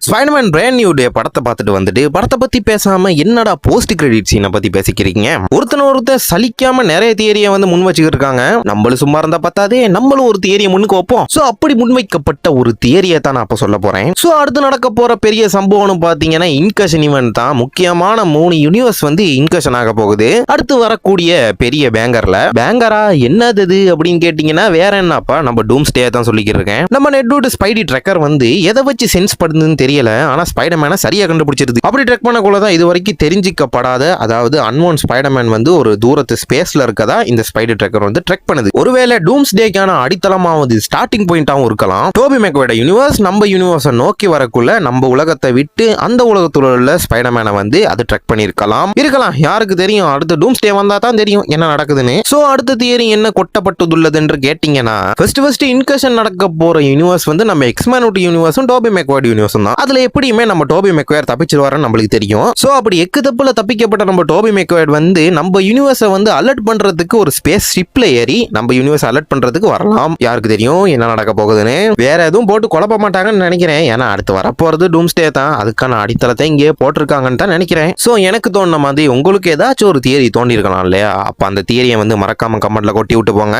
Spiderman brand new day படத்தை பார்த்துட்டு வந்துட்டு படத்தை பத்தி பேசாம என்னடா போஸ்ட் கிரெடிட் சீனை பத்தி பேசிக்கிறீங்க. ஒருத்தர் சலிக்காம நிறைய தியரியை வந்து முன் வச்சுக்கிட்டு இருக்காங்க. நம்மளும் சும்மா இருந்தா பார்த்தாதே நம்மளும் ஒரு தியரியை முன்னுக்கு வைப்போம். சோ அப்படி முன்வைக்கப்பட்ட ஒரு தியரியை தான் நான் அப்ப சொல்ல போறேன். சோ அடுத்து நடக்க போற பெரிய சம்பவம்னு பாத்தீங்கன்னா இன்கஷன் ஈவென்ட் தான். முக்கியமான 3 யூனிவர்ஸ் வந்து இன்கஷன் ஆக போகுது. அடுத்து வரக்கூடிய பெரிய பேங்கரா என்னது அப்படின்னு கேட்டீங்கன்னா வேற என்னப்பா நம்ம டூம்ஸ்டே தான் சொல்லிக்கிட்டு இருக்கேன். நம்ம நெட்வொர்க் ஸ்பைடி ட்ரெக்கர் வந்து எதை வச்சு சென்ஸ் பண்ணுதுன்னு தெரியல. ஆனா ஸ்பைடர்மேனை சரியா கண்டுபிடிச்சிருது. அப்படி ட்ரெக் பண்ணக்குள்ளதான் இது வரைக்கும் தெரிஞ்சிக்கப்படாத அதாவது அன்வான் ஸ்பைடர்மேன் வந்து ஒரு தூரத்து ஸ்பேஸ்ல இருக்கதா இந்த ஸ்பைடர் ட்ரெக்கர் வந்து ட்ரெக் பண்ணுது. ஒருவேளை டூம்ஸ்டேக்கான அடித்தளமாவது ஸ்டார்டிங் பாயிண்டாவும் இருக்கலாம். டோபி மேக்வேர்ட் யூனிவர்ஸ் நம்ம யூனிவர்ஸை நோக்கி வரக்குள்ள நம்ம உலகத்தை விட்டு அந்த உலகத்துல உள்ள ஸ்பைடர்மேனை வந்து அது ட்ரெக் பண்ணிருக்கலாம். யாருக்கு தெரியும்? அடுத்து டூம்ஸ்டே வந்தா தான் தெரியும் என்ன நடக்குதுன்னு. சோ அடுத்த தியரி என்ன கொட்டப்பட்டுள்ளது என்று கேட்டீங்கன்னா ஃபர்ஸ்ட் இன்கஷன் நடக்க போற யூனிவர்ஸ் வந்து நம்ம எக்ஸ்மேன் யூனிவர்ஸும் டோபி மேக்வேர்ட் யூனிவர்ஸும் தான். அதுல எப்படியுமே நம்ம டோபி மேக்வேர் தப்பிச்சிருவாருன்னு நம்மளுக்கு தெரியும். சோ அப்படி எக்கு தப்புல தப்பிக்கப்பட்ட நம்ம டோபி மேக்வேர் வந்து நம்ம யூனிவர்ஸை வந்து அலர்ட் பண்றதுக்கு ஒரு ஸ்பேஸ் ஷிப்ல ஏறி நம்ம யூனிவர்ஸ் அலர்ட் பண்றதுக்கு வரலாம். யாருக்கு தெரியும் என்ன நடக்க போகுதுன்னு? வேற எதுவும் போட்டு குழப்ப மாட்டாங்கன்னு நினைக்கிறேன். ஏன்னா அடுத்து வரப்போறது டூம்ஸ்டே தான். அதுக்கான அடித்தளத்தை இங்கே போட்டிருக்காங்கன்னு தான் நினைக்கிறேன். சோ எனக்கு தோணுன மாதிரி உங்களுக்கு ஏதாச்சும் ஒரு தியரி தோண்டி இருக்கலாம் இல்லையா? அப்ப அந்த தியரியை வந்து மறக்காம கமெண்ட்ல கொட்டி விட்டு போங்க.